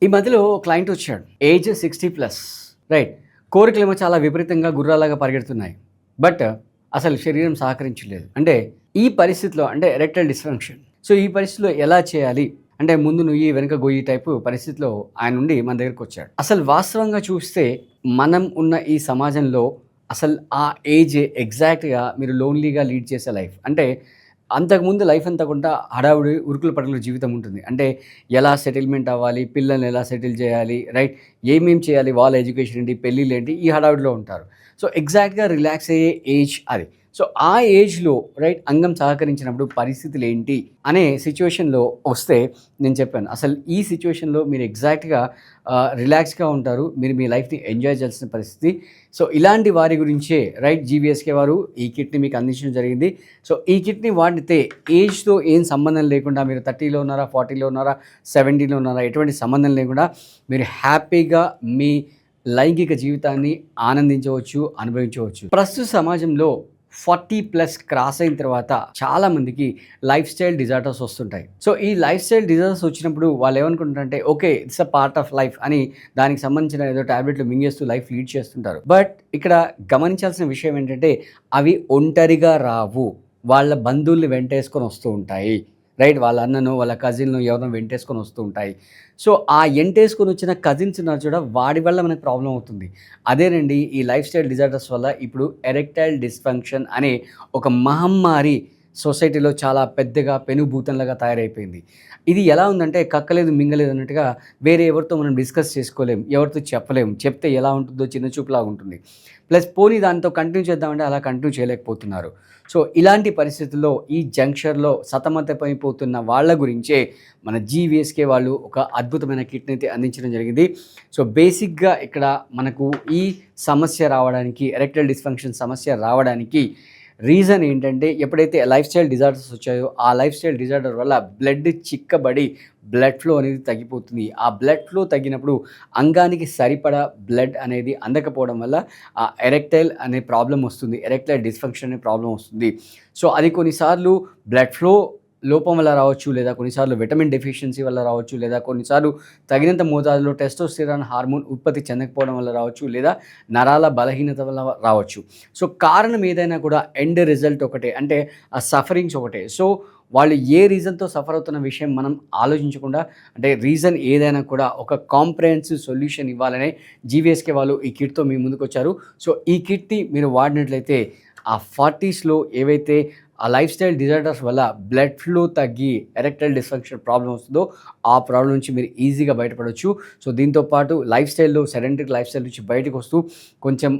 ఈ మధ్యలో క్లయింట్ వచ్చాడు. ఏజ్ 60+. రైట్. కోరికలేమో చాలా విపరీతంగా గుర్రాల్లాగా పరిగెడుతున్నాయి. బట్ అసలు శరీరం సహకరించలేదు. అంటే ఈ పరిస్థితిలో అంటే ఎరెక్టైల్ డిస్‌ఫంక్షన్. సో, ఈ పరిస్థితిలో ఎలా చేయాలి? అంటే ముందు నుయ్యి వెనక గొయ్యి టైపు పరిస్థితిలో ఆయన నుండి మన దగ్గరికొచ్చాడు. అసలు వాస్తవంగా చూస్తే మనం ఉన్న ఈ సమాజంలో అసలు ఆ ఏజ్ ఎగ్జాక్ట్‌గా మీరు లోన్‌లీగా లీడ్ చేసే లైఫ్. అంటే అంతకుముందు లైఫ్ అంతా కూడా హడావుడి ఉరుకుల పరుగుల జీవితం ఉంటుంది. అంటే ఎలా సెటిల్‌మెంట్ అవ్వాలి, పిల్లల్ని ఎలా సెటిల్ చేయాలి, రైట్? ఏమేం చేయాలి, వాళ్ళ ఎడ్యుకేషన్ ఏంటి, పెళ్ళిళ్ళేంటి, ఈ హడావుడిలో ఉంటారు. సో, ఎగ్జాక్ట్‌గా రిలాక్స్ అయ్యే ఏజ్ అది. సో, ఆ ఏజ్‌లో రైట్ అంగం సహకరించినప్పుడు పరిస్థితులేంటి అనే సిట్యుయేషన్‌లో వస్తే నేను చెప్పాను. అసలు ఈ సిట్యుయేషన్‌లో మీరు ఎగ్జాక్ట్‌గా రిలాక్స్‌గా ఉంటారు. మీరు మీ లైఫ్‌ని ఎంజాయ్ చేయాల్సిన పరిస్థితి. సో, ఇలాంటి వారి గురించే రైట్ జీవీఎస్‌కే వారు ఈ కిట్‌ని మీకు అందించడం జరిగింది. సో, ఈ కిట్‌ని వాడితే ఏజ్‌తో ఏం సంబంధం లేకుండా మీరు 30లో ఉన్నారా, 40లో ఉన్నారా, 70లో ఉన్నారా ఎటువంటి సంబంధం లేకుండా మీరు హ్యాపీగా మీ లైంగిక జీవితాన్ని ఆనందించవచ్చు, అనుభవించవచ్చు. ప్రస్తుత సమాజంలో 40+ క్రాస్ అయిన తర్వాత చాలామందికి లైఫ్ స్టైల్ డిజార్డర్స్ వస్తుంటాయి. సో, ఈ లైఫ్ స్టైల్ డిజార్డర్స్ వచ్చినప్పుడు వాళ్ళు ఏమనుకుంటారంటే okay, it's a part of life అని దానికి సంబంధించిన ఏదో టాబ్లెట్లు మింగేస్తూ లైఫ్ లీడ్ చేస్తుంటారు. బట్ ఇక్కడ గమనించాల్సిన విషయం ఏంటంటే అవి ఒంటరిగా రావు. వాళ్ళ బంధువుల్ని వెంటేసుకొని వస్తూ ఉంటాయి. రైట్. వాళ్ళ అన్ననో, వాళ్ళ కజిన్‌నో ఎవరినో వెంటేసుకొని వస్తూ ఉంటాయి. సో, ఆ ఎంటేసుకొని వచ్చిన కజిన్స్ ఉన్నారు చూడ వాడి వల్ల మనకు ప్రాబ్లమ్ అవుతుంది. అదేనండి ఈ లైఫ్ స్టైల్ డిజార్డర్స్ వల్ల ఇప్పుడు ఎరెక్టైల్ డిస్‌ఫంక్షన్ అనే ఒక మహమ్మారి సొసైటీలో చాలా పెద్దగా పెనుభూతంలాగా తయారైపోయింది. ఇది ఎలా ఉందంటే కక్కలేదు, మింగలేదు అన్నట్టుగా వేరే ఎవరితో మనం డిస్కస్ చేసుకోలేం. ఎవరితో చెప్పలేం. చెప్తే ఎలా ఉంటుందో చిన్న చూపులాగా ఉంటుంది. ప్లస్ పోనీ దాంతో కంటిన్యూ చేద్దామంటే అలా కంటిన్యూ చేయలేకపోతున్నారు. సో, ఇలాంటి పరిస్థితుల్లో ఈ జంక్షన్‌లో సతమతమైపోతున్న వాళ్ళ గురించే మన జీవీఎస్‌కే వాళ్ళు ఒక అద్భుతమైన కిట్‌ని అయితే అందించడం జరిగింది. సో, బేసిక్‌గా ఇక్కడ మనకు ఈ సమస్య రావడానికి ఎరెక్టైల్ డిస్‌ఫంక్షన్ సమస్య రావడానికి రీజన్ ఏంటంటే ఎప్పుడైతే లైఫ్ స్టైల్ డిజార్డర్స్ వచ్చాయో ఆ లైఫ్ స్టైల్ డిజార్డర్ వల్ల బ్లడ్ చిక్కబడి బ్లడ్ ఫ్లో అనేది తగ్గిపోతుంది. ఆ బ్లడ్ ఫ్లో తగ్గినప్పుడు అంగానికి సరిపడా బ్లడ్ అనేది అందకపోవడం వల్ల ఆ ఎరెక్టైల్ అనే ప్రాబ్లమ్ వస్తుంది. ఎరెక్టైల్ డిస్‌ఫంక్షన్ అనే ప్రాబ్లమ్ వస్తుంది. సో, అది కొన్నిసార్లు బ్లడ్ ఫ్లో లోపం వల్ల రావచ్చు, లేదా కొన్నిసార్లు విటమిన్ డెఫిషియన్సీ వల్ల రావచ్చు, లేదా కొన్నిసార్లు తగినంత మోతాదులో టెస్టోస్టెరాన్ హార్మోన్ ఉత్పత్తి చెందకపోవడం వల్ల రావచ్చు, లేదా నరాల బలహీనత వల్ల రావచ్చు. సో, కారణం ఏదైనా కూడా ఎండ్ రిజల్ట్ ఒకటే. అంటే ఆ సఫరింగ్స్ ఒకటే. సో, వాళ్ళు ఏ రీజన్‌తో సఫర్ అవుతున్న విషయం మనం ఆలోచించకుండా అంటే రీజన్ ఏదైనా కూడా ఒక కాంప్రహెన్సివ్ సొల్యూషన్ ఇవ్వాలనే జీవీఎస్‌కే వాళ్ళు ఈ కిట్‌తో మీ ముందుకొచ్చారు. సో, ఈ కిట్‌ని మీరు వాడినట్లయితే ఆ 40స్‌లో ఏవైతే ఆ లైఫ్ స్టైల్ డిజార్డర్స్ వల్ల బ్లడ్ ఫ్లో తగ్గి ఎరెక్టైల్ డిస్‌ఫంక్షన్ ప్రాబ్లమ్ వస్తుందో ఆ ప్రాబ్లమ్ నుంచి మీరు ఈజీగా బయటపడొచ్చు. సో, దీంతో పాటు లైఫ్ స్టైల్‌లో సెడెంటరీ లైఫ్ స్టైల్ నుంచి బయటకొస్తూ కొంచెం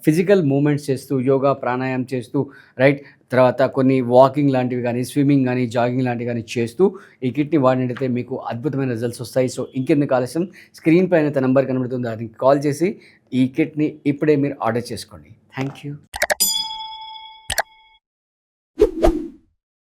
ఫిజికల్ మూవ్‌మెంట్స్ చేస్తూ యోగా, ప్రాణాయామం చేస్తూ రైట్. తర్వాత కొన్ని వాకింగ్ లాంటివి గానీ, స్విమ్మింగ్ గానీ, జాగింగ్ లాంటివి గానీ చేస్తూ ఈ కిట్‌ని వాడినట్టయితే మీకు అద్భుతమైన రిజల్ట్స్ వస్తాయి. సో, ఇంకెందుకు ఆలస్యం స్క్రీన్ పైన నంబర్ కనబడుతుంది. దానికి కాల్ చేసి ఈ కిట్‌ని ఇప్పుడే మీరు ఆర్డర్ చేసుకోండి. Thank you.